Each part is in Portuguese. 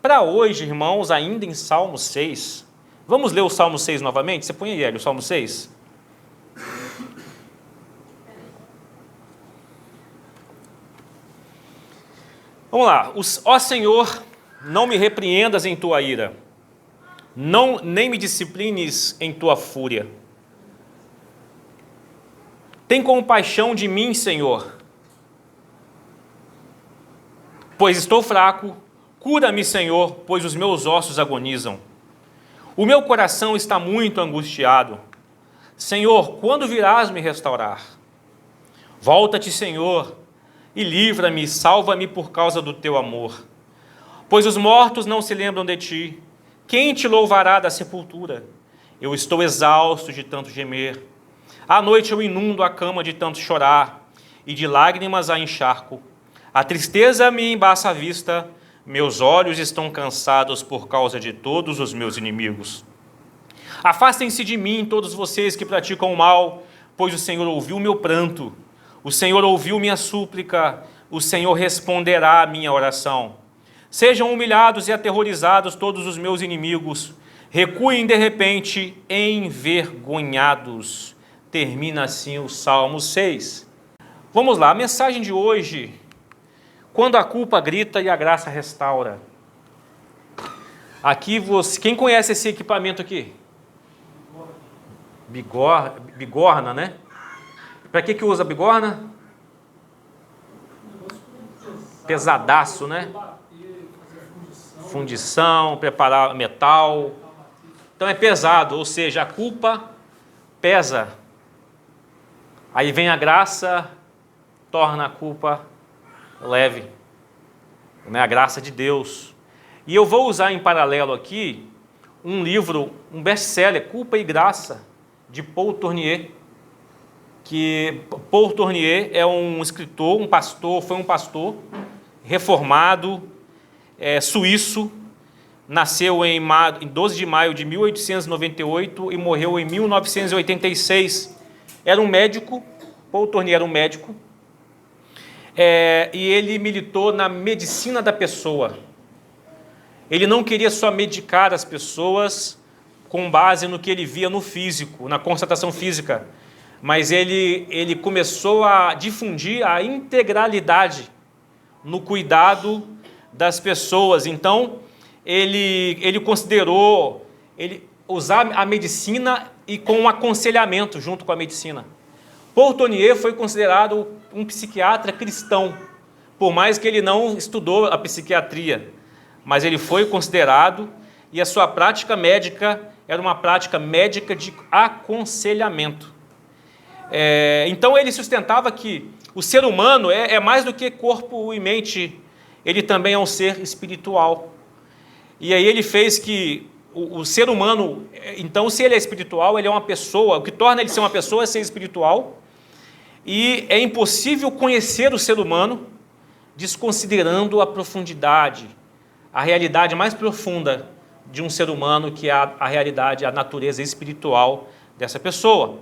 Para hoje, irmãos, ainda em Salmo 6, vamos ler o Salmo 6 novamente? Você põe aí, Hélio, o Salmo 6. Vamos lá. Ó Senhor, não me repreendas em tua ira, nem me disciplines em tua fúria. Tem compaixão de mim, Senhor, pois estou fraco. Cura-me, Senhor, pois os meus ossos agonizam. O meu coração está muito angustiado. Senhor, quando virás me restaurar? Volta-te, Senhor, e livra-me, salva-me por causa do teu amor. Pois os mortos não se lembram de ti. Quem te louvará da sepultura? Eu estou exausto de tanto gemer. À noite eu inundo a cama de tanto chorar, e de lágrimas a encharco. A tristeza me embaça a vista, meus olhos estão cansados por causa de todos os meus inimigos. Afastem-se de mim todos vocês que praticam o mal, pois o Senhor ouviu meu pranto. O Senhor ouviu minha súplica, o Senhor responderá à minha oração. Sejam humilhados e aterrorizados todos os meus inimigos, recuem de repente envergonhados. Termina assim o Salmo 6. Vamos lá, a mensagem de hoje: quando a culpa grita e a graça restaura. Aqui quem conhece esse equipamento aqui? Bigorna, né? Para que usa bigorna? Pesadaço, né? Fundição, preparar metal. Então é pesado, ou seja, a culpa pesa. Aí vem a graça, torna a culpa leve, né? A graça de Deus. E eu vou usar em paralelo aqui um livro, um best-seller, Culpa e Graça, de Paul Tournier, que Paul Tournier é um escritor, foi um pastor reformado, suíço, nasceu em 12 de maio de 1898 e morreu em 1986. Era um médico, Paul Tournier era um médico, e ele militou na medicina da pessoa. Ele não queria só medicar as pessoas com base no que ele via no físico, na constatação física, mas ele começou a difundir a integralidade no cuidado das pessoas. Então, ele considerou usar a medicina e com um aconselhamento junto com a medicina. Paul Tournier foi considerado um psiquiatra cristão, por mais que ele não estudou a psiquiatria, mas ele foi considerado, e a sua prática médica era uma prática médica de aconselhamento. Então ele sustentava que o ser humano é mais do que corpo e mente, ele também é um ser espiritual. E aí ele fez que o ser humano, então, se ele é espiritual, ele é uma pessoa, o que torna ele ser uma pessoa é ser espiritual, e é impossível conhecer o ser humano desconsiderando a profundidade, a realidade mais profunda de um ser humano, que é a realidade, a natureza espiritual dessa pessoa.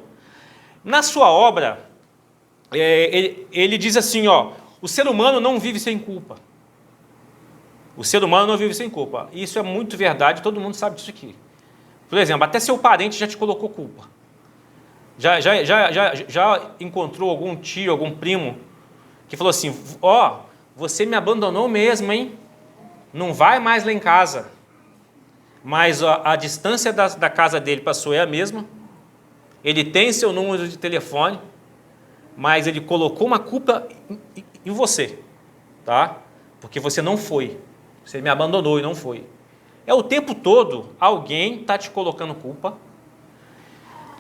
Na sua obra, ele diz assim, o ser humano não vive sem culpa. O ser humano não vive sem culpa. E isso é muito verdade, todo mundo sabe disso aqui. Por exemplo, até seu parente já te colocou culpa. Já encontrou algum tio, algum primo, que falou assim, você me abandonou mesmo, hein? Não vai mais lá em casa. Mas a distância da casa dele para a sua é a mesma. Ele tem seu número de telefone, mas ele colocou uma culpa em você, tá? Porque você não foi. Você me abandonou e não foi. O tempo todo alguém está te colocando culpa.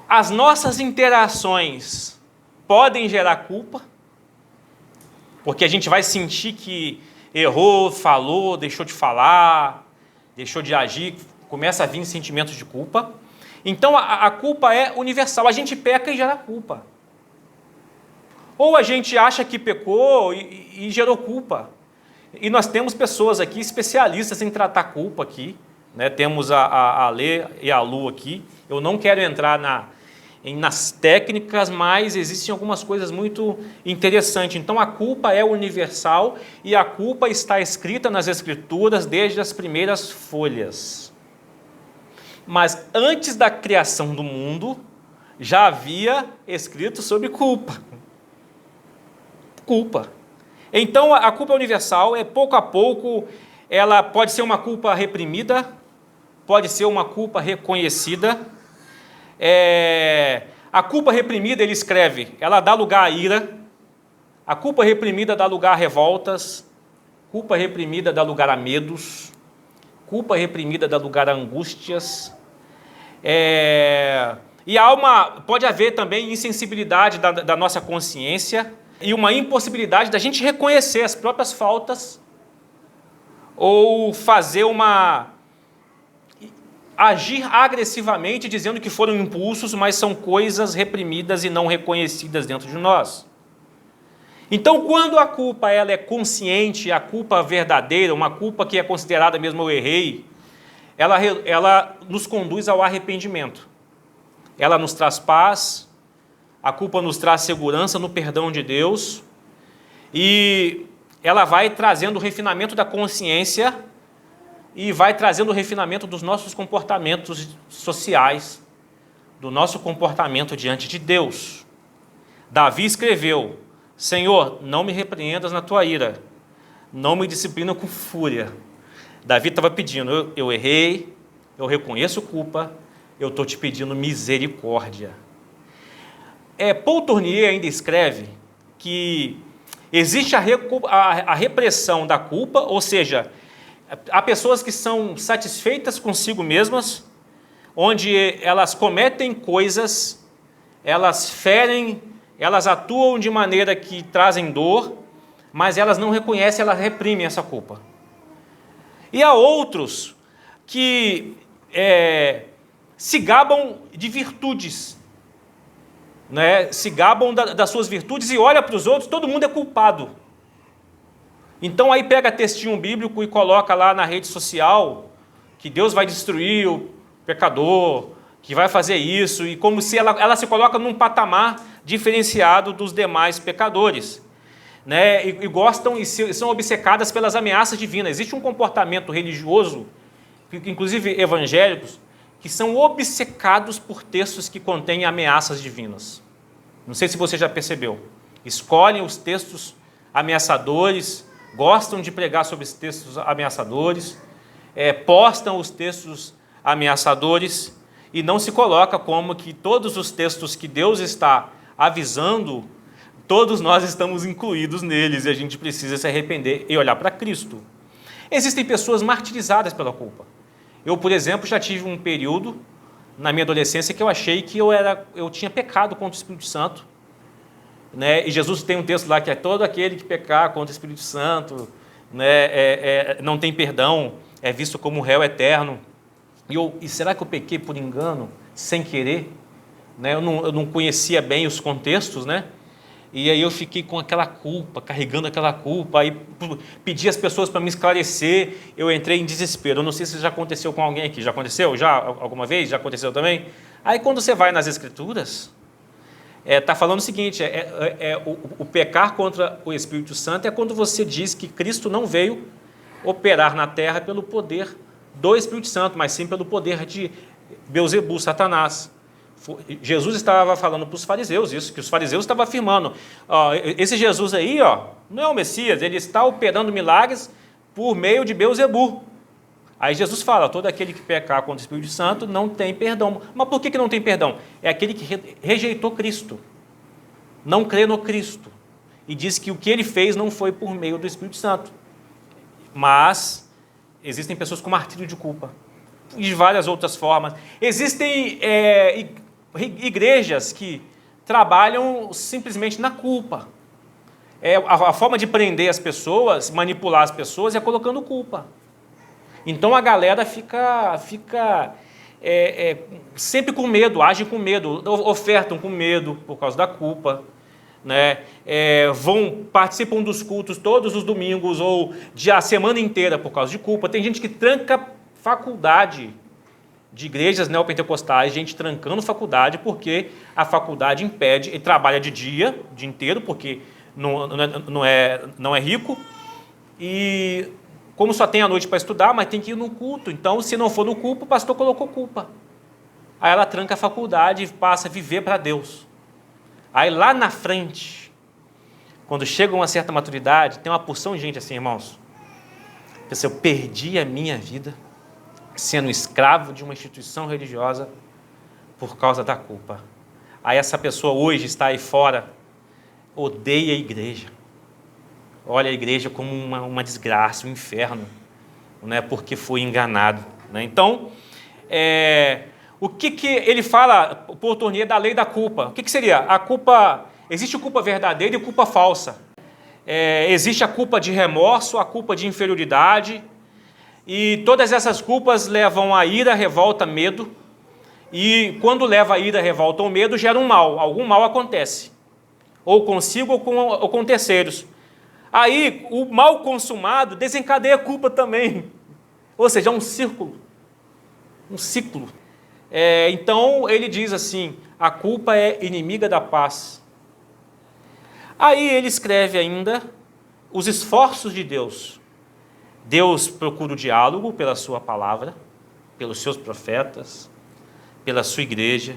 As nossas interações podem gerar culpa, porque a gente vai sentir que errou, falou, deixou de falar, deixou de agir, começa a vir sentimentos de culpa. Então a culpa é universal, a gente peca e gera culpa. Ou a gente acha que pecou e gerou culpa. E nós temos pessoas aqui especialistas em tratar culpa aqui, né? Temos a Lê e a Lu aqui. Eu não quero entrar nas técnicas, mas existem algumas coisas muito interessantes. Então a culpa é universal e a culpa está escrita nas Escrituras desde as primeiras folhas. Mas antes da criação do mundo, já havia escrito sobre culpa. Culpa. Então a culpa é universal, pouco a pouco, ela pode ser uma culpa reprimida, pode ser uma culpa reconhecida. A culpa reprimida, ele escreve, ela dá lugar à ira. A culpa reprimida dá lugar a revoltas. Culpa reprimida dá lugar a medos. Culpa reprimida dá lugar a angústias. E pode haver também insensibilidade da nossa consciência e uma impossibilidade da gente reconhecer as próprias faltas ou agir agressivamente dizendo que foram impulsos, mas são coisas reprimidas e não reconhecidas dentro de nós. Então, quando a culpa ela é consciente, a culpa verdadeira, uma culpa que é considerada mesmo eu errei, ela nos conduz ao arrependimento. Ela nos traz paz, a culpa nos traz segurança no perdão de Deus e ela vai trazendo o refinamento da consciência e vai trazendo o refinamento dos nossos comportamentos sociais, do nosso comportamento diante de Deus. Davi escreveu: Senhor, não me repreendas na tua ira, não me disciplina com fúria. Davi estava pedindo, eu errei, eu reconheço culpa, eu estou te pedindo misericórdia. Paul Tournier ainda escreve que existe a repressão da culpa, ou seja, há pessoas que são satisfeitas consigo mesmas, onde elas cometem coisas, elas ferem, elas atuam de maneira que trazem dor, mas elas não reconhecem, elas reprimem essa culpa. E há outros que se gabam de virtudes, né? Se gabam das suas virtudes e olha para os outros, todo mundo é culpado. Então aí pega textinho bíblico e coloca lá na rede social que Deus vai destruir o pecador, que vai fazer isso, e como se ela se coloca num patamar diferenciado dos demais pecadores, né? E gostam e são obcecadas pelas ameaças divinas. Existe um comportamento religioso, inclusive evangélicos, que são obcecados por textos que contêm ameaças divinas. Não sei se você já percebeu. Escolhem os textos ameaçadores, gostam de pregar sobre os textos ameaçadores, postam os textos ameaçadores e não se coloca como que todos os textos que Deus está avisando, todos nós estamos incluídos neles e a gente precisa se arrepender e olhar para Cristo. Existem pessoas martirizadas pela culpa. Eu, por exemplo, já tive um período na minha adolescência que eu achei que eu tinha pecado contra o Espírito Santo, né? E Jesus tem um texto lá que é todo aquele que pecar contra o Espírito Santo, né, não tem perdão, é visto como réu eterno. E será que eu pequei por engano, sem querer? Né? Eu não conhecia bem os contextos, né? E aí eu fiquei com aquela culpa, carregando aquela culpa, aí pedi às pessoas para me esclarecer, eu entrei em desespero. Eu não sei se já aconteceu com alguém aqui. Já aconteceu? Já? Alguma vez? Já aconteceu também? Aí quando você vai nas Escrituras, está falando o seguinte, o pecar contra o Espírito Santo é quando você diz que Cristo não veio operar na terra pelo poder do Espírito Santo, mas sim pelo poder de Beelzebul, Satanás. Jesus estava falando para os fariseus isso, que os fariseus estavam afirmando, esse Jesus aí, não é o Messias, ele está operando milagres por meio de Beelzebul. Aí Jesus fala, todo aquele que pecar contra o Espírito Santo não tem perdão. Mas por que não tem perdão? É aquele que rejeitou Cristo, não crê no Cristo, e diz que o que ele fez não foi por meio do Espírito Santo. Mas existem pessoas com martírio de culpa, e de várias outras formas. Existem igrejas que trabalham simplesmente na culpa. A forma de prender as pessoas, manipular as pessoas é colocando culpa. Então a galera fica sempre com medo, agem com medo, ofertam com medo por causa da culpa, né? Participam dos cultos todos os domingos ou a semana inteira por causa de culpa. Tem gente que tranca faculdade de igrejas neopentecostais, gente trancando faculdade porque a faculdade impede, ele trabalha de dia, o dia inteiro, porque não é rico, e como só tem a noite para estudar, mas tem que ir no culto, então se não for no culto, o pastor colocou culpa. Aí ela tranca a faculdade e passa a viver para Deus. Aí lá na frente, quando chega a uma certa maturidade, tem uma porção de gente assim, irmãos, pensa, eu perdi a minha vida sendo escravo de uma instituição religiosa por causa da culpa. Aí essa pessoa hoje está aí fora, odeia a igreja, olha a igreja como uma desgraça, um inferno, né, porque foi enganado, né? Então, o que ele fala, por torneio da lei da culpa? O que seria? A culpa, existe culpa verdadeira e culpa falsa. Existe a culpa de remorso, a culpa de inferioridade, e todas essas culpas levam a ira, revolta, medo, e quando leva a ira, revolta ou medo, gera um mal, algum mal acontece, ou consigo ou com terceiros. Aí o mal consumado desencadeia a culpa também, ou seja, é um círculo, um ciclo. Então ele diz assim, a culpa é inimiga da paz. Aí ele escreve ainda os esforços de Deus. Deus procura o diálogo pela sua palavra, pelos seus profetas, pela sua igreja.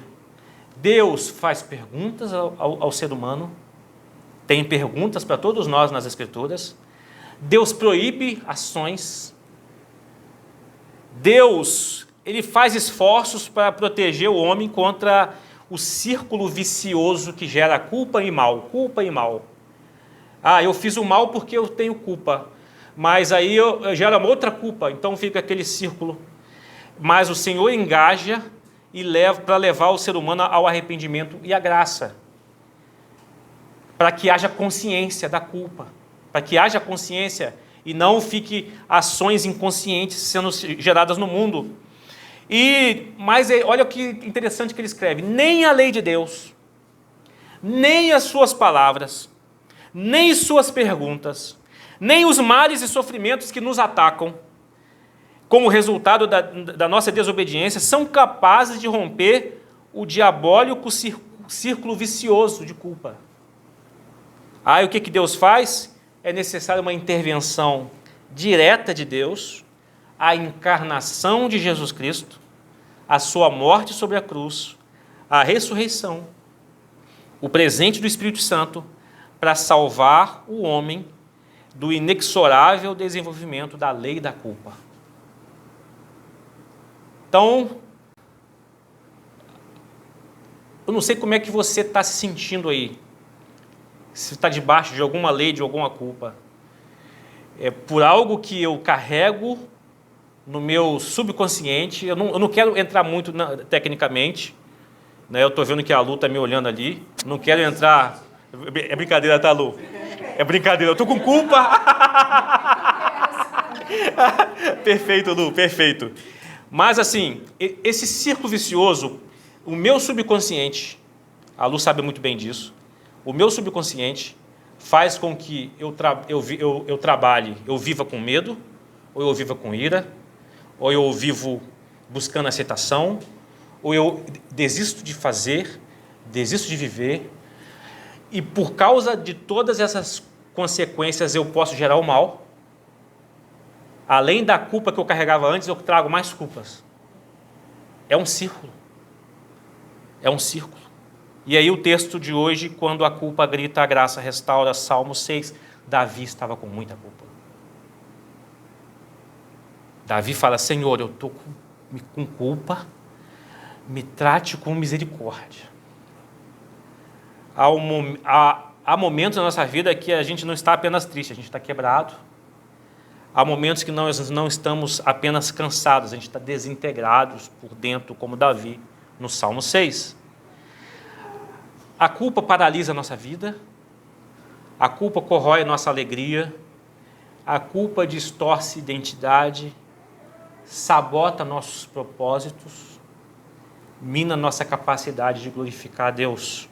Deus faz perguntas ao ser humano, tem perguntas para todos nós nas Escrituras. Deus proíbe ações. Deus, ele faz esforços para proteger o homem contra o círculo vicioso que gera culpa e mal, culpa e mal. Eu fiz o mal porque eu tenho culpa, mas aí eu gero uma outra culpa, então fica aquele círculo. Mas o Senhor engaja e leva para levar o ser humano ao arrependimento e à graça, para que haja consciência da culpa, para que haja consciência e não fique ações inconscientes sendo geradas no mundo. Mas olha o que interessante que ele escreve: nem a lei de Deus, nem as suas palavras, nem suas perguntas, nem os males e sofrimentos que nos atacam, como resultado da nossa desobediência, são capazes de romper o diabólico círculo vicioso de culpa. Aí o que Deus faz? É necessária uma intervenção direta de Deus, a encarnação de Jesus Cristo, a sua morte sobre a cruz, a ressurreição, o presente do Espírito Santo, para salvar o homem do inexorável desenvolvimento da lei da culpa. Então, eu não sei como é que você está se sentindo aí, se está debaixo de alguma lei, de alguma culpa. Por algo que eu carrego no meu subconsciente. Eu não quero entrar muito tecnicamente, né? Eu estou vendo que a Lu está me olhando ali, não quero entrar... É brincadeira, tá, Lu? É brincadeira, eu estou com culpa. Perfeito, Lu, perfeito. Mas assim, esse círculo vicioso, o meu subconsciente, a Lu sabe muito bem disso, o meu subconsciente faz com que eu trabalhe, eu viva com medo, ou eu viva com ira, ou eu vivo buscando aceitação, ou eu desisto de fazer, desisto de viver, e por causa de todas essas consequências eu posso gerar o mal. Além da culpa que eu carregava antes, eu trago mais culpas. É um círculo. É um círculo. E aí o texto de hoje, quando a culpa grita, a graça restaura, Salmo 6, Davi estava com muita culpa. Davi fala: Senhor, eu estou com culpa, me trate com misericórdia. Há momentos na nossa vida que a gente não está apenas triste, a gente está quebrado. Há momentos que nós não estamos apenas cansados, a gente está desintegrados por dentro, como Davi, no Salmo 6. A culpa paralisa a nossa vida, a culpa corrói a nossa alegria, a culpa distorce a identidade, sabota nossos propósitos, mina nossa capacidade de glorificar a Deus.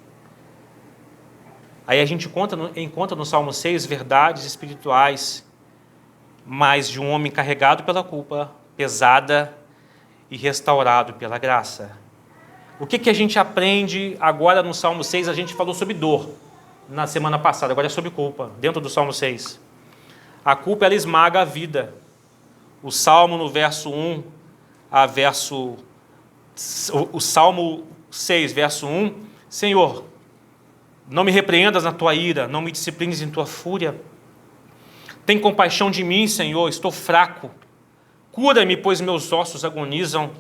Aí a gente encontra no Salmo 6 verdades espirituais, mas de um homem carregado pela culpa pesada e restaurado pela graça. O que a gente aprende agora no Salmo 6? A gente falou sobre dor na semana passada, agora é sobre culpa, dentro do Salmo 6. A culpa, ela esmaga a vida. O Salmo no verso 1 a verso... O Salmo 6, verso 1, Senhor, não me repreendas na tua ira, não me disciplines em tua fúria. Tem compaixão de mim, Senhor, estou fraco. Cura-me, pois meus ossos agonizam.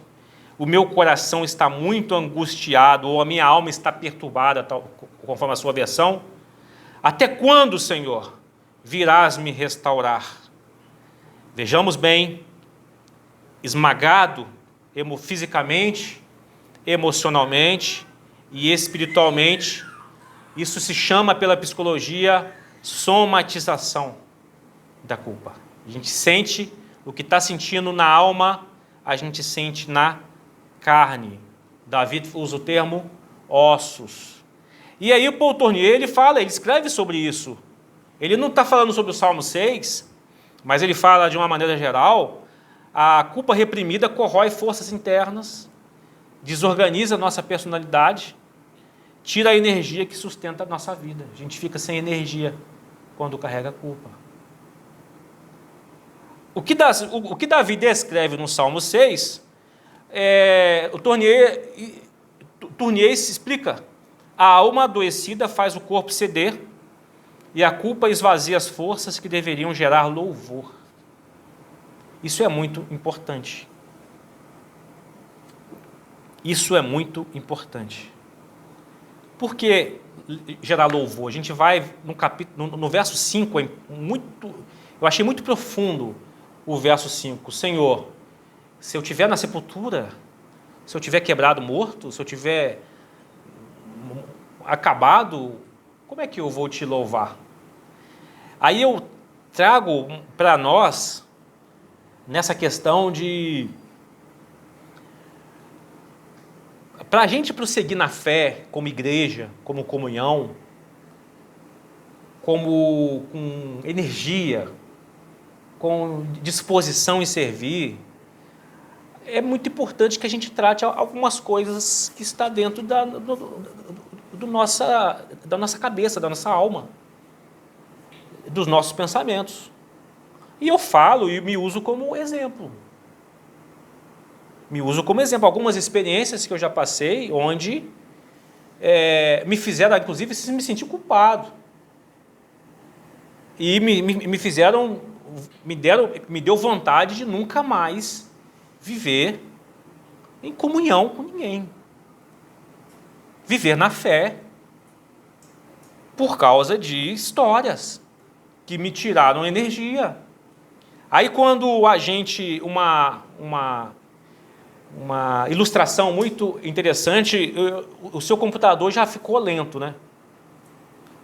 O meu coração está muito angustiado, ou a minha alma está perturbada, conforme a sua versão. Até quando, Senhor, virás me restaurar? Vejamos bem, esmagado fisicamente, emocionalmente e espiritualmente, isso se chama pela psicologia somatização da culpa. A gente sente o que está sentindo na alma, a gente sente na carne. Davi usa o termo ossos. E aí o Paul Tournier, ele escreve sobre isso. Ele não está falando sobre o Salmo 6, mas ele fala de uma maneira geral. A culpa reprimida corrói forças internas, desorganiza a nossa personalidade, tira a energia que sustenta a nossa vida. A gente fica sem energia quando carrega a culpa. O que Davi descreve no Salmo 6, o Tournier se explica. A alma adoecida faz o corpo ceder e a culpa esvazia as forças que deveriam gerar louvor. Isso é muito importante. Isso é muito importante. Por que gerar louvor? A gente vai no verso 5, eu achei muito profundo o verso 5. Senhor, se eu estiver na sepultura, se eu estiver quebrado, morto, se eu estiver acabado, como é que eu vou te louvar? Aí eu trago para nós, nessa questão de... Para a gente prosseguir na fé, como igreja, como comunhão, com energia, com disposição em servir, é muito importante que a gente trate algumas coisas que está dentro da nossa cabeça, da nossa alma, dos nossos pensamentos. E eu falo e me uso como exemplo. Me uso como exemplo. Algumas experiências que eu já passei, onde me fizeram, inclusive, me sentir culpado. E me deu vontade de nunca mais viver em comunhão com ninguém. Viver na fé por causa de histórias que me tiraram energia. Aí quando a gente, uma ilustração muito interessante, o seu computador já ficou lento, né?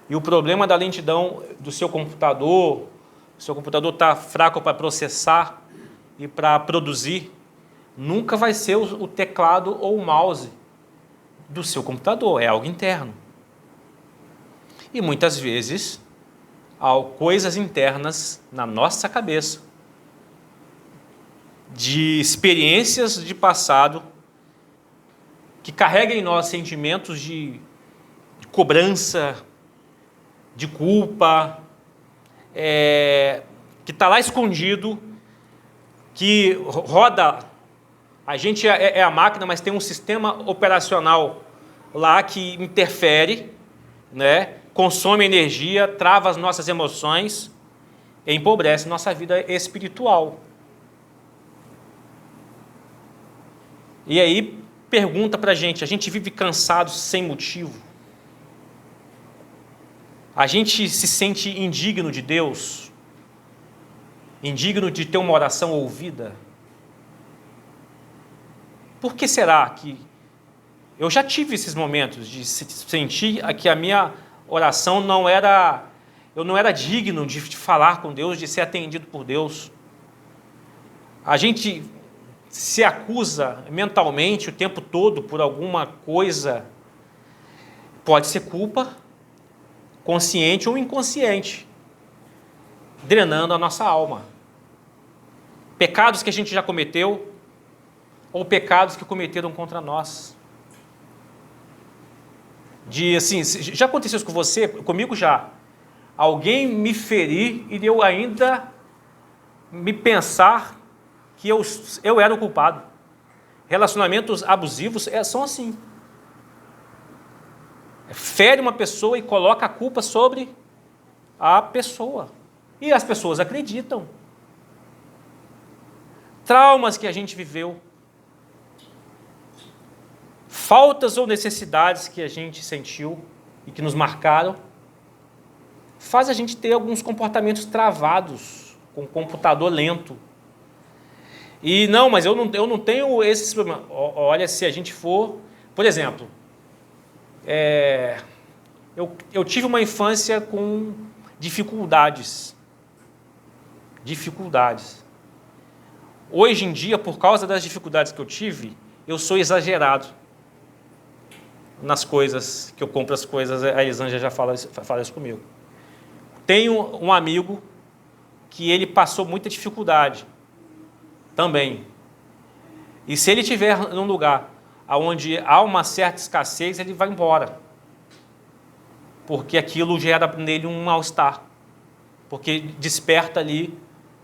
E o problema da lentidão do seu computador está fraco para processar e para produzir, nunca vai ser o teclado ou o mouse do seu computador, é algo interno. E muitas vezes, há coisas internas na nossa cabeça, de experiências de passado, que carregam em nós sentimentos de cobrança, de culpa, que está lá escondido, que roda. A gente é a máquina, mas tem um sistema operacional lá que interfere, né? Consome energia, trava as nossas emoções e empobrece nossa vida espiritual. E aí pergunta para a gente vive cansado sem motivo? A gente se sente indigno de Deus? Indigno de ter uma oração ouvida? Por que será que... Eu já tive esses momentos de sentir que a minha oração eu não era digno de falar com Deus, de ser atendido por Deus. A gente se acusa mentalmente o tempo todo por alguma coisa. Pode ser culpa, consciente ou inconsciente, drenando a nossa alma. Pecados que a gente já cometeu, ou pecados que cometeram contra nós. Assim, já aconteceu isso com você? Comigo já. Alguém me ferir e eu ainda me pensar que eu era o culpado. Relacionamentos abusivos são assim. Fere uma pessoa e coloca a culpa sobre a pessoa. E as pessoas acreditam. Traumas que a gente viveu. Faltas ou necessidades que a gente sentiu e que nos marcaram, faz a gente ter alguns comportamentos travados, com o computador lento. E não, mas eu não tenho esses problemas. Olha, se a gente for... Por exemplo, eu tive uma infância com dificuldades. Hoje em dia, por causa das dificuldades que eu tive, eu sou exagerado nas coisas, que eu compro as coisas. A Elisângela já fala isso comigo. Tenho um amigo que ele passou muita dificuldade também. E se ele estiver num lugar onde há uma certa escassez, ele vai embora. Porque aquilo gera nele um mal-estar. Porque desperta ali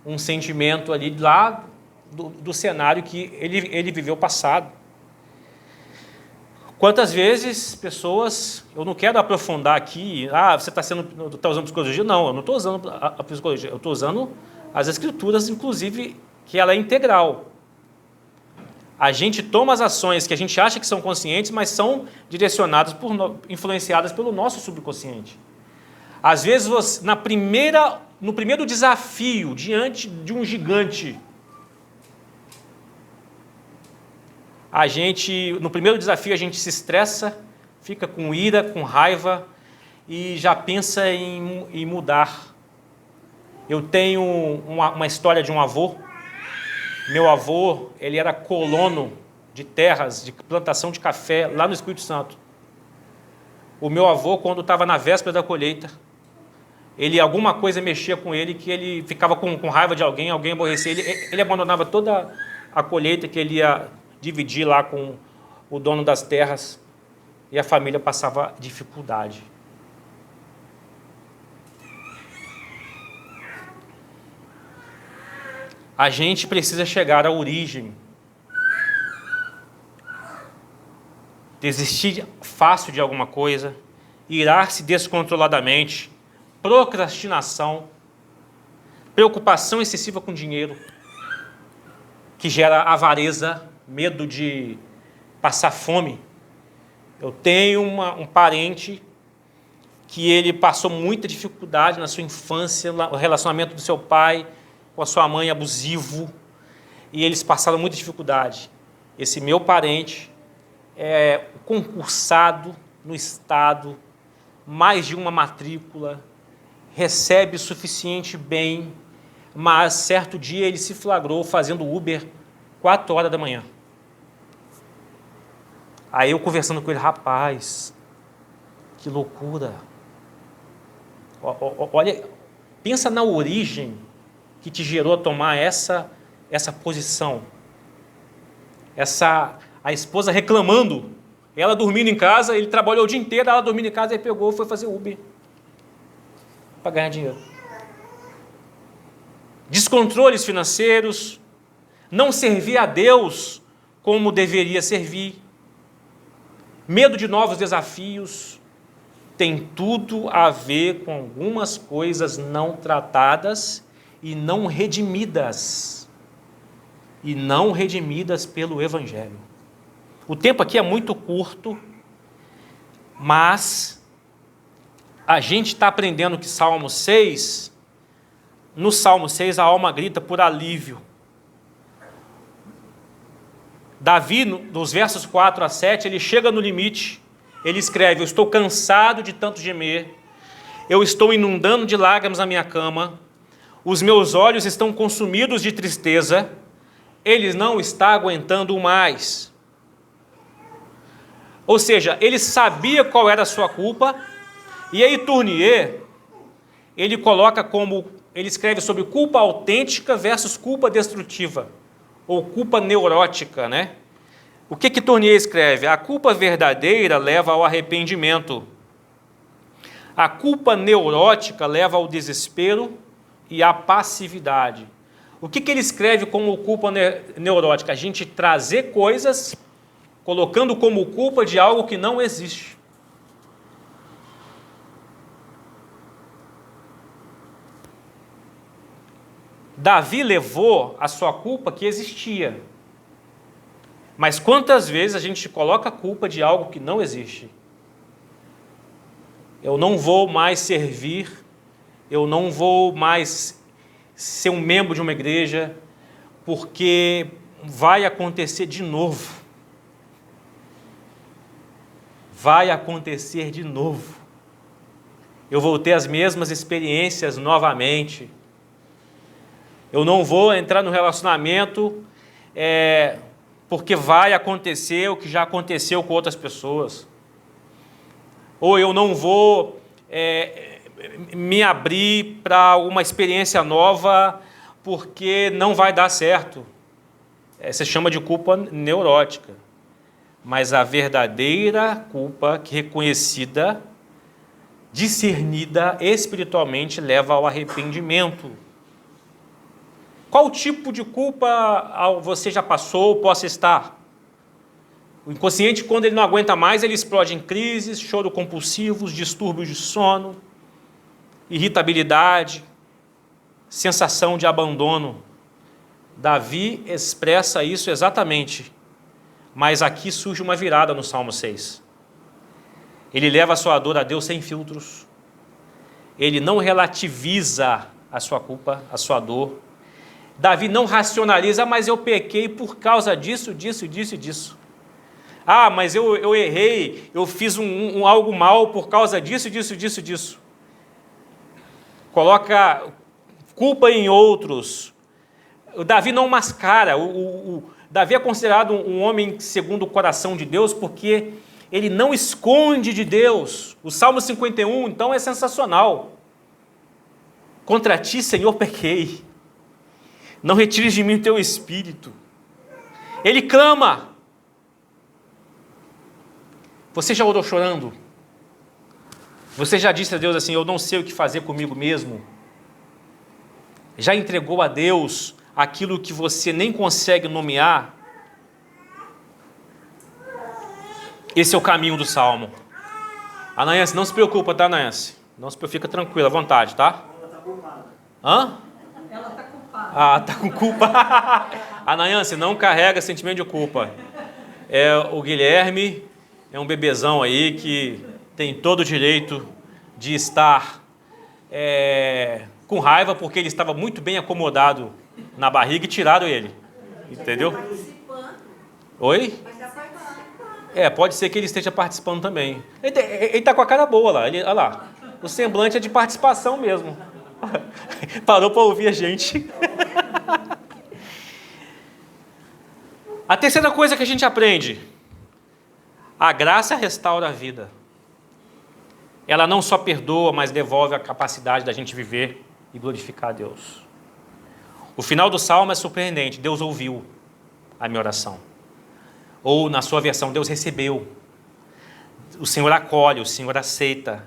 um sentimento ali lá do cenário que ele viveu passado. Quantas vezes pessoas, eu não quero aprofundar aqui, você está usando psicologia? Não, eu não estou usando a psicologia, eu estou usando as escrituras, inclusive, que ela é integral. A gente toma as ações que a gente acha que são conscientes, mas são direcionadas, influenciadas pelo nosso subconsciente. Às vezes, no primeiro desafio, diante de um gigante, no primeiro desafio, a gente se estressa, fica com ira, com raiva e já pensa em mudar. Eu tenho uma história de um avô. Meu avô, ele era colono de terras, de plantação de café, lá no Espírito Santo. O meu avô, quando estava na véspera da colheita, alguma coisa mexia com ele, que ele ficava com raiva de alguém aborrecia ele abandonava toda a colheita que ele ia dividir lá com o dono das terras, e a família passava dificuldade. A gente precisa chegar à origem. Desistir fácil de alguma coisa, irar-se descontroladamente, procrastinação, preocupação excessiva com dinheiro, que gera avareza, medo de passar fome. Eu tenho um parente que ele passou muita dificuldade na sua infância, o relacionamento do seu pai com a sua mãe abusivo, e eles passaram muita dificuldade. Esse meu parente é concursado no estado, mais de uma matrícula, recebe o suficiente bem, mas certo dia ele se flagrou fazendo Uber 4 horas da manhã. Aí eu conversando com ele, rapaz, que loucura. Olha, pensa na origem que te gerou a tomar essa posição. A esposa reclamando, ela dormindo em casa, ele trabalhou o dia inteiro, ela dormindo em casa, ele pegou e foi fazer Uber para ganhar dinheiro. Descontroles financeiros, não servir a Deus como deveria servir, medo de novos desafios, tem tudo a ver com algumas coisas não tratadas e não redimidas pelo Evangelho. O tempo aqui é muito curto, mas a gente está aprendendo que no Salmo 6, a alma grita por alívio. Davi, dos versos 4 a 7, ele chega no limite, ele escreve: eu estou cansado de tanto gemer, eu estou inundando de lágrimas a minha cama, os meus olhos estão consumidos de tristeza, ele não está aguentando mais. Ou seja, ele sabia qual era a sua culpa, e aí Tournier, ele escreve sobre culpa autêntica versus culpa destrutiva. ou culpa neurótica, né? O que Tournier escreve? A culpa verdadeira leva ao arrependimento. A culpa neurótica leva ao desespero e à passividade. O que ele escreve como culpa neurótica? A gente trazer coisas colocando como culpa de algo que não existe. Davi levou a sua culpa que existia. Mas quantas vezes a gente coloca a culpa de algo que não existe? Eu não vou mais servir, eu não vou mais ser um membro de uma igreja, porque vai acontecer de novo. Vai acontecer de novo. Eu vou ter as mesmas experiências novamente. Eu não vou entrar no relacionamento porque vai acontecer o que já aconteceu com outras pessoas. Ou eu não vou me abrir para uma experiência nova porque não vai dar certo. Se chama de culpa neurótica. Mas a verdadeira culpa, que reconhecida, discernida espiritualmente, leva ao arrependimento. Qual tipo de culpa você já passou ou possa estar? O inconsciente, quando ele não aguenta mais, ele explode em crises, choro compulsivos, distúrbios de sono, irritabilidade, sensação de abandono. Davi expressa isso exatamente, mas aqui surge uma virada no Salmo 6. Ele leva a sua dor a Deus sem filtros, ele não relativiza a sua culpa, a sua dor. Davi não racionaliza, mas eu pequei por causa disso, disso, disso e disso. Ah, mas eu errei, eu fiz algo mal por causa disso, disso, disso, disso. Coloca culpa em outros. O Davi não mascara. Davi é considerado um homem segundo o coração de Deus porque ele não esconde de Deus. O Salmo 51, então, é sensacional. Contra ti, Senhor, pequei. Não retires de mim o teu espírito. Ele clama. Você já orou chorando? Você já disse a Deus assim, eu não sei o que fazer comigo mesmo? Já entregou a Deus aquilo que você nem consegue nomear? Esse é o caminho do Salmo. Ananias, não se preocupa, tá, Ananias? Não se preocupa, fica tranquila, à vontade, tá? Ela tá culpada. Hã? Ela tá culpada. Ah, tá com culpa. Ananias, não carrega sentimento de culpa. O Guilherme é um bebezão aí que tem todo o direito de estar com raiva porque ele estava muito bem acomodado na barriga e tiraram ele. Entendeu? Oi? Pode ser que ele esteja participando também. Ele está com a cara boa lá. Olha lá. O semblante é de participação mesmo. Parou para ouvir a gente. A terceira coisa que a gente aprende: a graça restaura a vida. Ela não só perdoa, mas devolve a capacidade da gente viver e glorificar a Deus. O final do Salmo é surpreendente. Deus ouviu a minha oração. Ou, na sua versão, Deus recebeu. O Senhor acolhe, o Senhor aceita.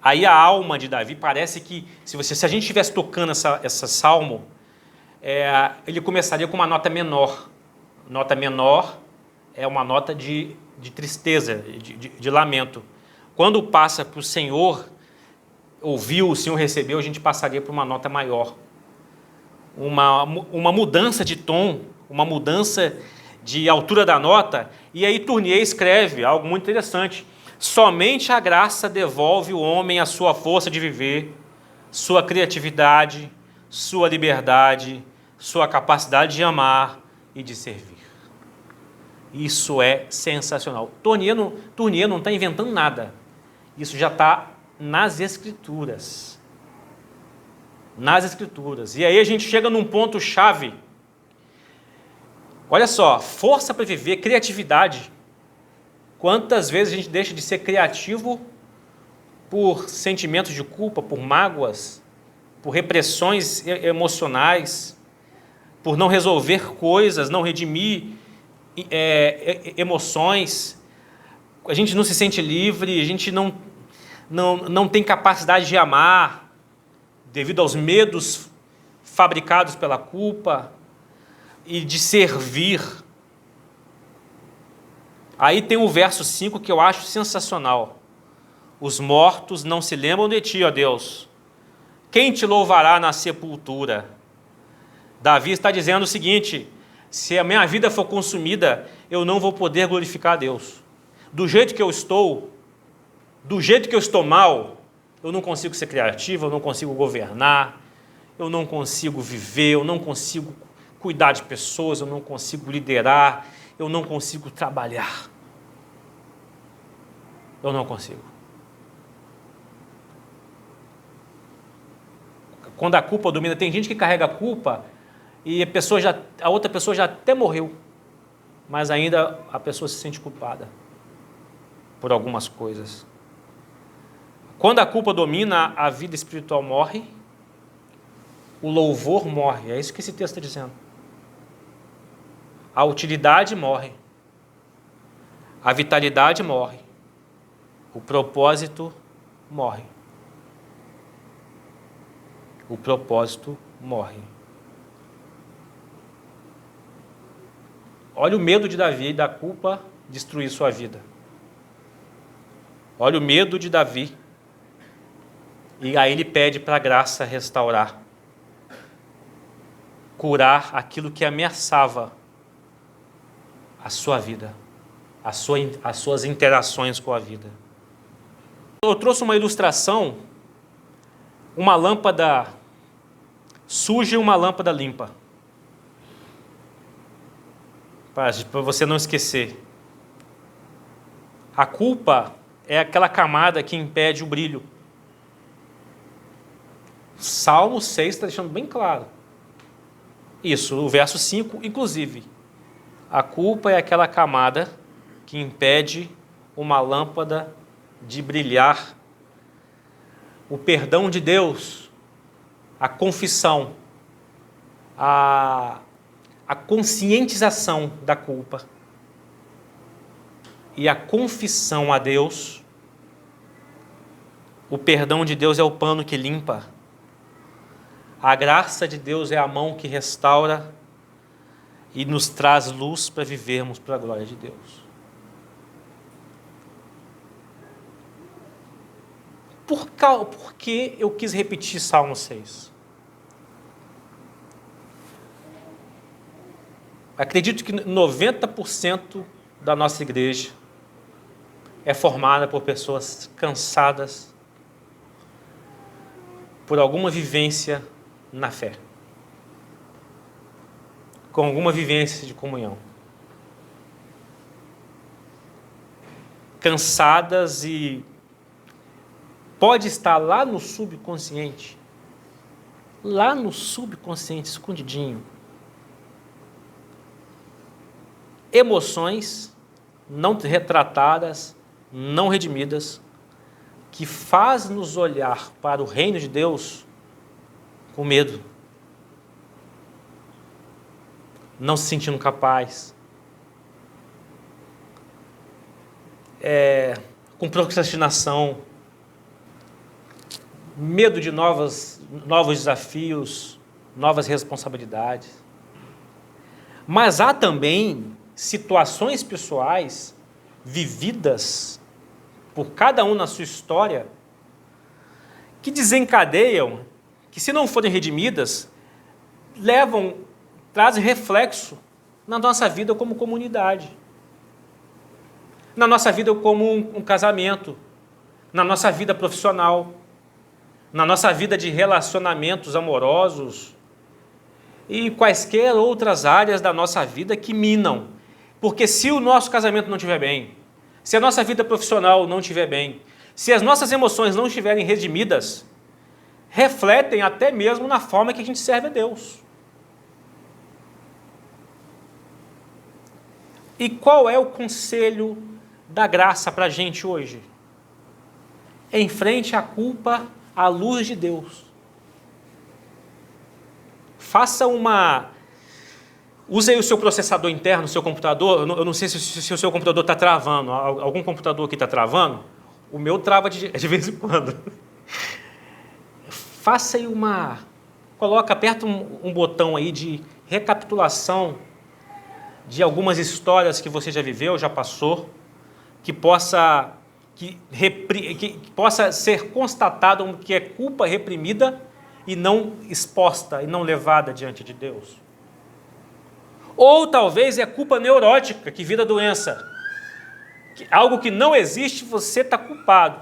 Aí a alma de Davi parece que, se a gente estivesse tocando essa salmo, ele começaria com uma nota menor. Nota menor é uma nota de tristeza, de lamento. Quando passa para o Senhor, ouviu, o Senhor recebeu, a gente passaria para uma nota maior. Uma mudança de tom, uma mudança de altura da nota. E aí Tournier escreve algo muito interessante. Somente a graça devolve o homem a sua força de viver, sua criatividade, sua liberdade, sua capacidade de amar e de servir. Isso é sensacional. Tournier não está inventando nada. Isso já está nas Escrituras. Nas Escrituras. E aí a gente chega num ponto-chave. Olha só, força para viver, criatividade. Quantas vezes a gente deixa de ser criativo por sentimentos de culpa, por mágoas, por repressões emocionais, por não resolver coisas, não redimir emoções. A gente não se sente livre, a gente não tem capacidade de amar devido aos medos fabricados pela culpa e de servir. Aí tem o verso 5 que eu acho sensacional. Os mortos não se lembram de ti, ó Deus. Quem te louvará na sepultura? Davi está dizendo o seguinte: se a minha vida for consumida, eu não vou poder glorificar a Deus. Do jeito que eu estou mal, eu não consigo ser criativo, eu não consigo governar, eu não consigo viver, eu não consigo cuidar de pessoas, eu não consigo liderar, eu não consigo trabalhar. Eu não consigo. Quando a culpa domina, tem gente que carrega a culpa e a outra pessoa já até morreu, mas ainda a pessoa se sente culpada por algumas coisas. Quando a culpa domina, a vida espiritual morre, o louvor morre. É isso que esse texto está dizendo. A utilidade morre, a vitalidade morre, o propósito morre. O propósito morre. Olha o medo de Davi da culpa destruir sua vida. Olha o medo de Davi. E aí ele pede para a graça restaurar, curar aquilo que ameaçava a sua vida, as suas interações com a vida. Eu trouxe uma ilustração, uma lâmpada suja e uma lâmpada limpa, para você não esquecer. A culpa é aquela camada que impede o brilho. Salmo 6 está deixando bem claro isso, o verso 5, inclusive. A culpa é aquela camada que impede uma lâmpada de brilhar. O perdão de Deus, a confissão, a conscientização da culpa e a confissão a Deus. O perdão de Deus é o pano que limpa. A graça de Deus é a mão que restaura e nos traz luz para vivermos para a glória de Deus. Por que eu quis repetir Salmo 6? Acredito que 90% da nossa igreja é formada por pessoas cansadas por alguma vivência na fé, com alguma vivência de comunhão. Cansadas e pode estar lá no subconsciente, escondidinho. Emoções não retratadas, não redimidas, que faz nos olhar para o reino de Deus com medo, não se sentindo capaz, com procrastinação, medo de novos desafios, novas responsabilidades. Mas há também situações pessoais vividas por cada um na sua história que desencadeiam, que se não forem redimidas, trazem reflexo na nossa vida como comunidade, na nossa vida como um casamento, na nossa vida profissional, na nossa vida de relacionamentos amorosos e quaisquer outras áreas da nossa vida que minam. Porque se o nosso casamento não estiver bem, se a nossa vida profissional não estiver bem, se as nossas emoções não estiverem redimidas, refletem até mesmo na forma que a gente serve a Deus. E qual é o conselho da graça para a gente hoje? Enfrente a culpa à luz de Deus. Faça uma Use aí o seu processador interno, o seu computador. Eu não sei se o seu computador está travando. Algum computador aqui está travando? O meu trava de vez em quando. Faça aí aperta um botão aí de recapitulação de algumas histórias que você já viveu, já passou, que possa ser constatado que é culpa reprimida e não exposta e não levada diante de Deus. Ou talvez é culpa neurótica que vira doença. Algo que não existe, você está culpado.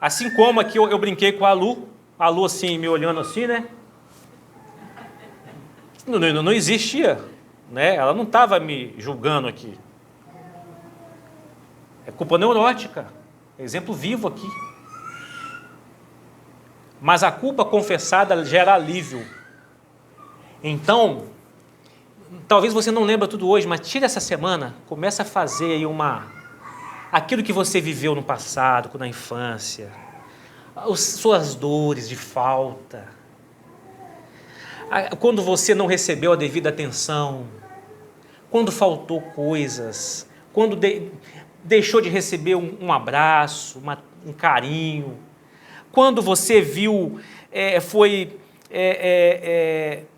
Assim como aqui eu brinquei com a Lu assim, me olhando assim, né? Não existia, né? Ela não estava me julgando aqui. É culpa neurótica. Exemplo vivo aqui. Mas a culpa confessada gera alívio. Então, talvez você não lembre tudo hoje, mas tira essa semana, começa a fazer aí aquilo que você viveu no passado, na infância, suas dores de falta, quando você não recebeu a devida atenção, quando faltou coisas, quando deixou de receber um abraço, um carinho, quando você viu, foi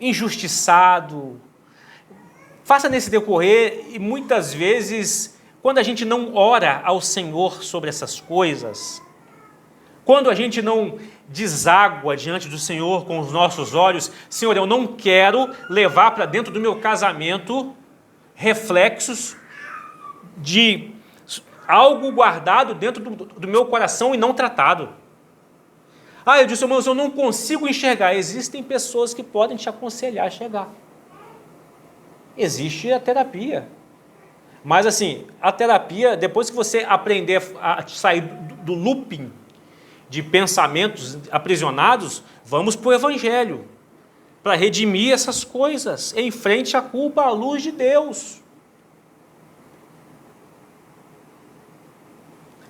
injustiçado. Faça nesse decorrer, e muitas vezes, quando a gente não ora ao Senhor sobre essas coisas, quando a gente não deságua diante do Senhor com os nossos olhos, Senhor, eu não quero levar para dentro do meu casamento reflexos de algo guardado dentro do meu coração e não tratado. Eu disse, mas eu não consigo enxergar. Existem pessoas que podem te aconselhar a chegar. Existe a terapia. Mas assim, a terapia, depois que você aprender a sair do looping de pensamentos aprisionados, vamos para o Evangelho, para redimir essas coisas, em frente à culpa, à luz de Deus.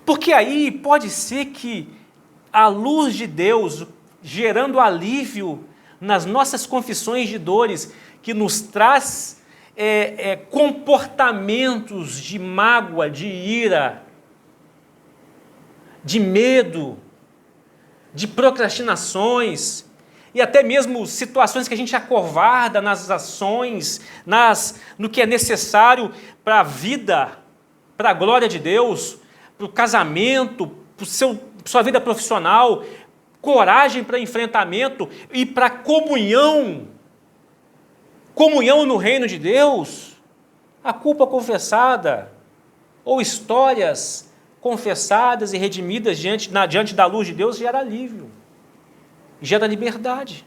Porque aí pode ser que a luz de Deus, gerando alívio nas nossas confissões de dores, que nos traz comportamentos de mágoa, de ira, de medo, de procrastinações, e até mesmo situações que a gente acovarda nas ações, no que é necessário para a vida, para a glória de Deus, para o casamento, para sua vida profissional, coragem para enfrentamento e para comunhão no reino de Deus. A culpa confessada, ou histórias confessadas e redimidas diante da luz de Deus, gera alívio, gera liberdade.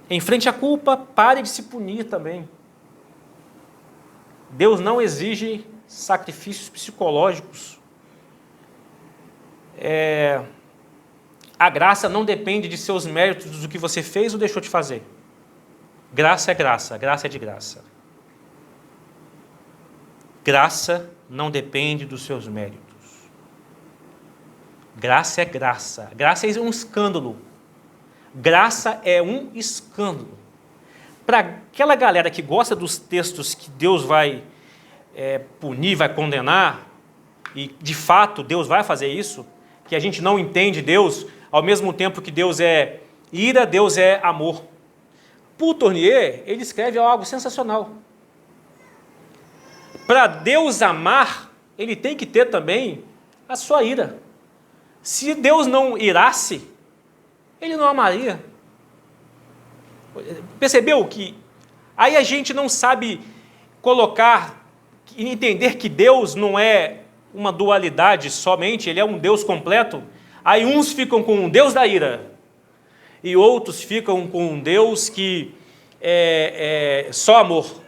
Em frente à culpa, pare de se punir também. Deus não exige sacrifícios psicológicos. A graça não depende de seus méritos, do que você fez ou deixou de fazer. Graça é graça, graça é de graça. Graça não depende dos seus méritos. Graça é graça. Graça é um escândalo. Graça é um escândalo. Para aquela galera que gosta dos textos que Deus vai punir, vai condenar, e de fato Deus vai fazer isso, que a gente não entende Deus, ao mesmo tempo que Deus é ira, Deus é amor. Paul Tournier, ele escreve algo sensacional. Para Deus amar, ele tem que ter também a sua ira. Se Deus não irasse, ele não amaria. Percebeu que aí a gente não sabe colocar e entender que Deus não é uma dualidade somente, ele é um Deus completo. Aí uns ficam com um Deus da ira e outros ficam com um Deus que é só amor,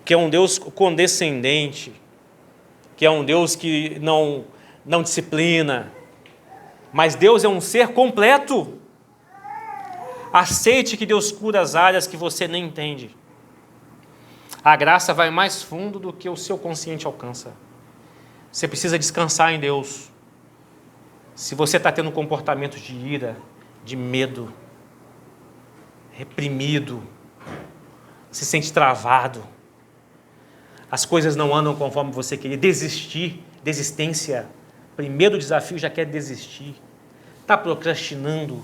que é um Deus condescendente, que é um Deus que não disciplina, mas Deus é um ser completo. Aceite que Deus cura as áreas que você nem entende. A graça vai mais fundo do que o seu consciente alcança. Você precisa descansar em Deus. Se você está tendo comportamentos de ira, de medo, reprimido, se sente travado, as coisas não andam conforme você queria, desistência, primeiro desafio já quer desistir, está procrastinando.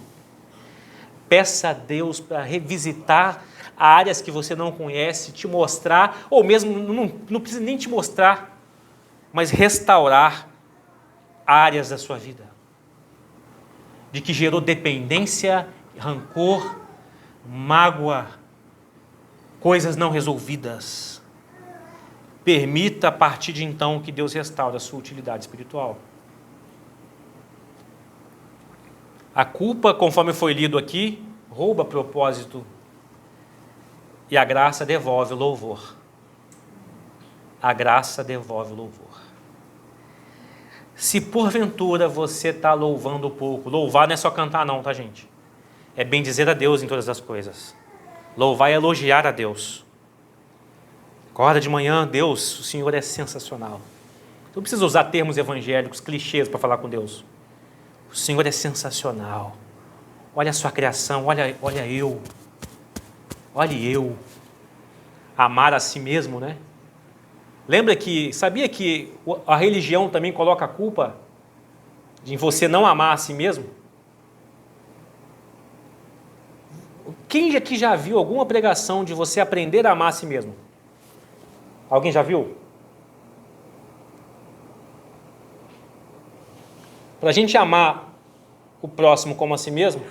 Peça a Deus para revisitar áreas que você não conhece, te mostrar, ou mesmo não precisa nem te mostrar, mas restaurar áreas da sua vida, de que gerou dependência, rancor, mágoa, coisas não resolvidas. Permita a partir de então que Deus restaure a sua utilidade espiritual. A culpa, conforme foi lido aqui, rouba propósito e a graça devolve o louvor. A graça devolve o louvor. Se porventura você está louvando pouco, louvar não é só cantar não, tá gente? É bem dizer a Deus em todas as coisas. Louvar é elogiar a Deus. Acorda de manhã, Deus, o Senhor é sensacional. Não precisa usar termos evangélicos, clichês para falar com Deus. O Senhor é sensacional. Olha a sua criação, olha eu. Olhe eu. Amar a si mesmo, né? Sabia que a religião também coloca a culpa de você não amar a si mesmo? Quem aqui já viu alguma pregação de você aprender a amar a si mesmo? Alguém já viu? Para a gente amar o próximo como a si mesmo,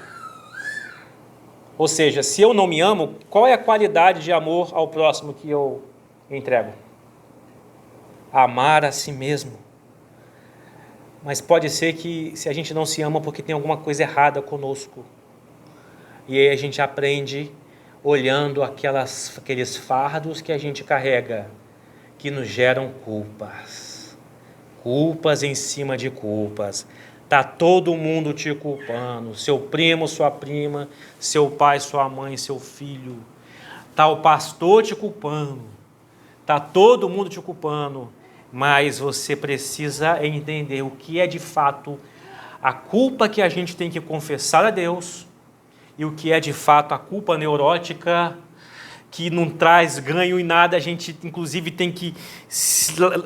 ou seja, se eu não me amo, qual é a qualidade de amor ao próximo que eu entrego? Amar a si mesmo. Mas pode ser que se a gente não se ama porque tem alguma coisa errada conosco. E aí a gente aprende olhando aqueles fardos que a gente carrega, que nos geram culpas. Culpas em cima de culpas. Está todo mundo te culpando. Seu primo, sua prima, seu pai, sua mãe, seu filho. Está o pastor te culpando. Está todo mundo te culpando. Mas você precisa entender o que é de fato a culpa que a gente tem que confessar a Deus e o que é de fato a culpa neurótica que não traz ganho em nada. A gente inclusive tem que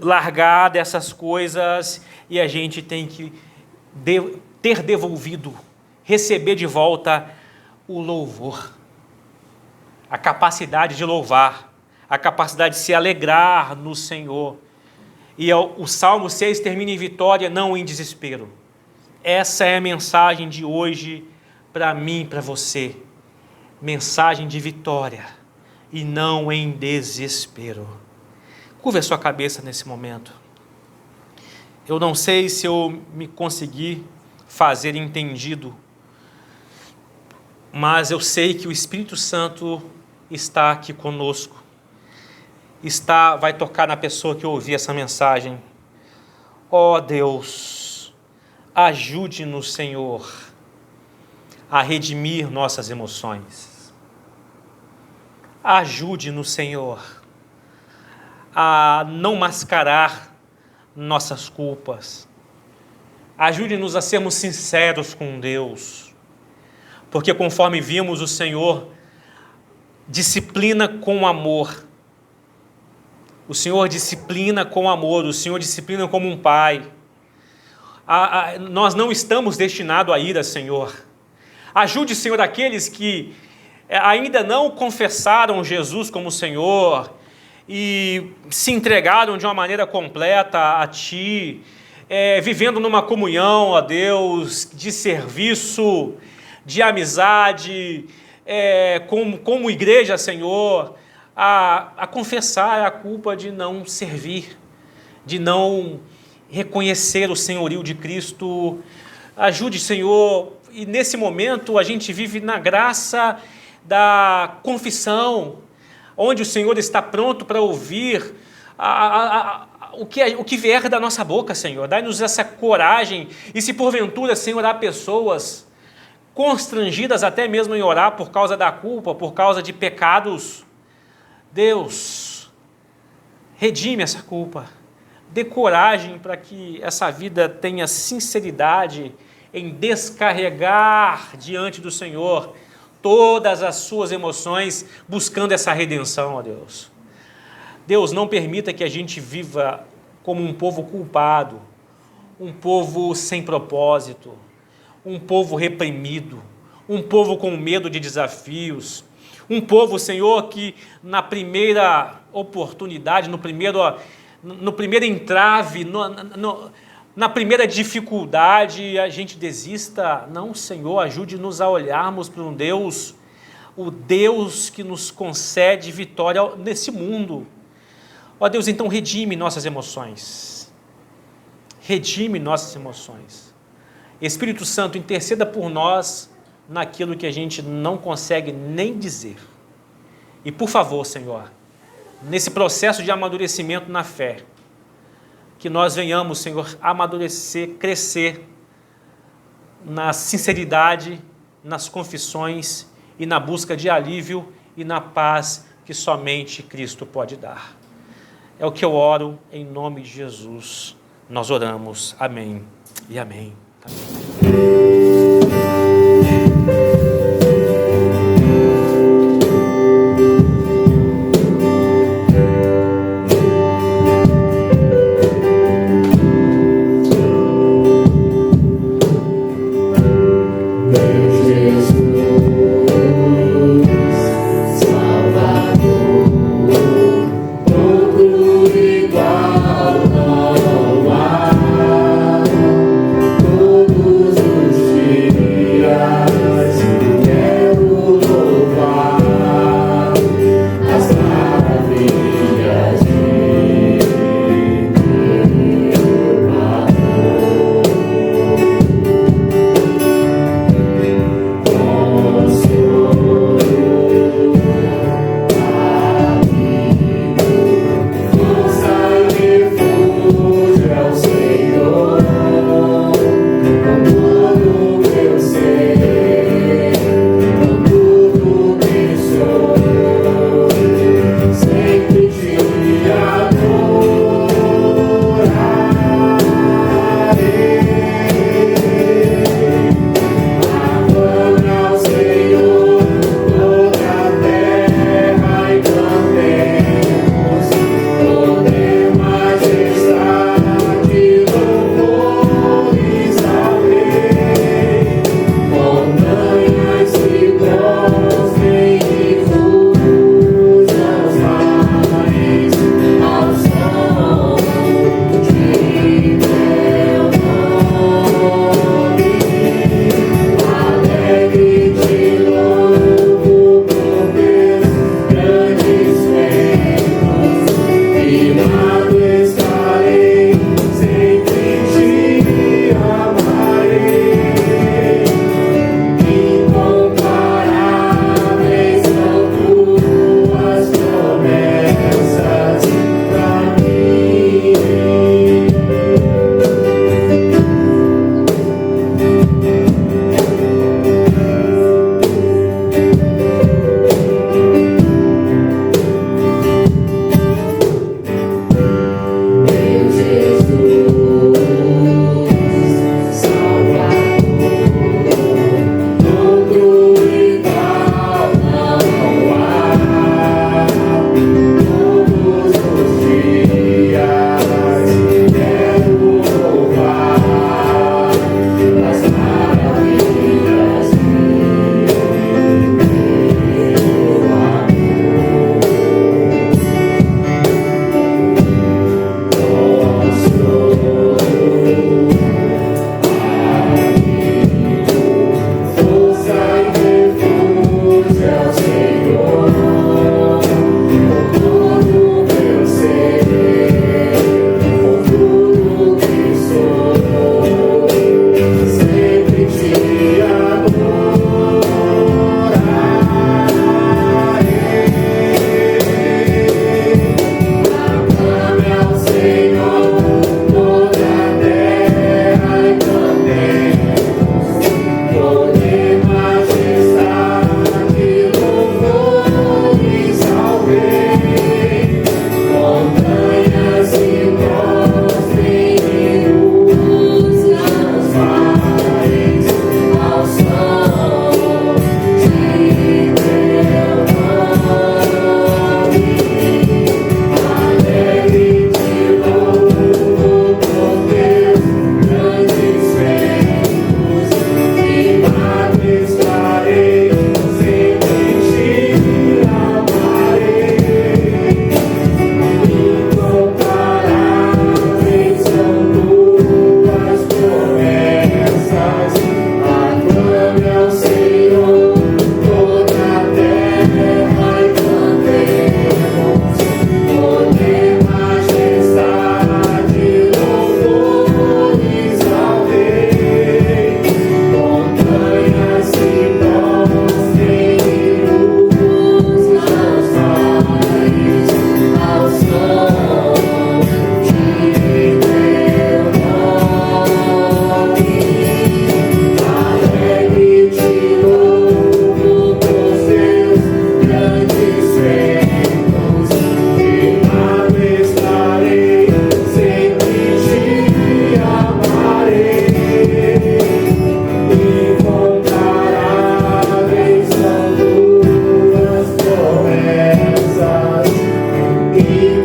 largar dessas coisas e a gente tem que ter devolvido, receber de volta o louvor, a capacidade de louvar, a capacidade de se alegrar no Senhor. E o Salmo 6 termina em vitória, não em desespero. Essa é a mensagem de hoje para mim e para você. Mensagem de vitória e não em desespero. Curva a sua cabeça nesse momento. Eu não sei se eu me consegui fazer entendido, mas eu sei que o Espírito Santo está aqui conosco. Vai tocar na pessoa que ouvir essa mensagem. Ó Deus, ajude-nos, Senhor, a redimir nossas emoções. Ajude-nos, Senhor, a não mascarar nossas culpas. Ajude-nos a sermos sinceros com Deus, porque conforme vimos, o Senhor disciplina com amor. O Senhor disciplina com amor, o Senhor disciplina como um pai. Nós não estamos destinados à ira, Senhor. Ajude, Senhor, aqueles que ainda não confessaram Jesus como Senhor e se entregaram de uma maneira completa a Ti, vivendo numa comunhão, ó Deus, de serviço, de amizade, como igreja, Senhor, a confessar a culpa de não servir, de não reconhecer o senhorio de Cristo. Ajude, Senhor, e nesse momento a gente vive na graça da confissão, onde o Senhor está pronto para ouvir o que vier da nossa boca, Senhor. Dai-nos essa coragem, e se porventura, Senhor, há pessoas constrangidas até mesmo em orar por causa da culpa, por causa de pecados, Deus, redime essa culpa, dê coragem para que essa vida tenha sinceridade em descarregar diante do Senhor todas as suas emoções, buscando essa redenção, ó Deus. Deus, não permita que a gente viva como um povo culpado, um povo sem propósito, um povo reprimido, um povo com medo de desafios, um povo, Senhor, que na primeira oportunidade, no primeiro entrave, na primeira dificuldade, a gente desista. Não, Senhor, ajude-nos a olharmos para um Deus, o Deus que nos concede vitória nesse mundo. Ó Deus, então redime nossas emoções. Redime nossas emoções. Espírito Santo, interceda por nós naquilo que a gente não consegue nem dizer. E por favor, Senhor, nesse processo de amadurecimento na fé, que nós venhamos, Senhor, amadurecer, crescer na sinceridade, nas confissões e na busca de alívio e na paz que somente Cristo pode dar. É o que eu oro em nome de Jesus. Nós oramos. Amém e amém. Todos os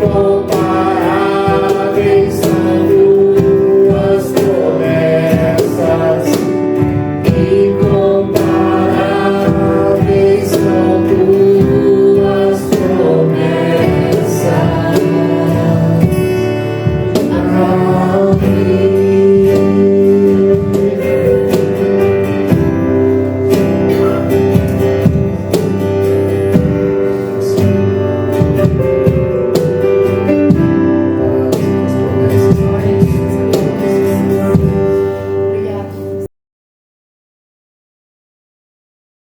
culpa.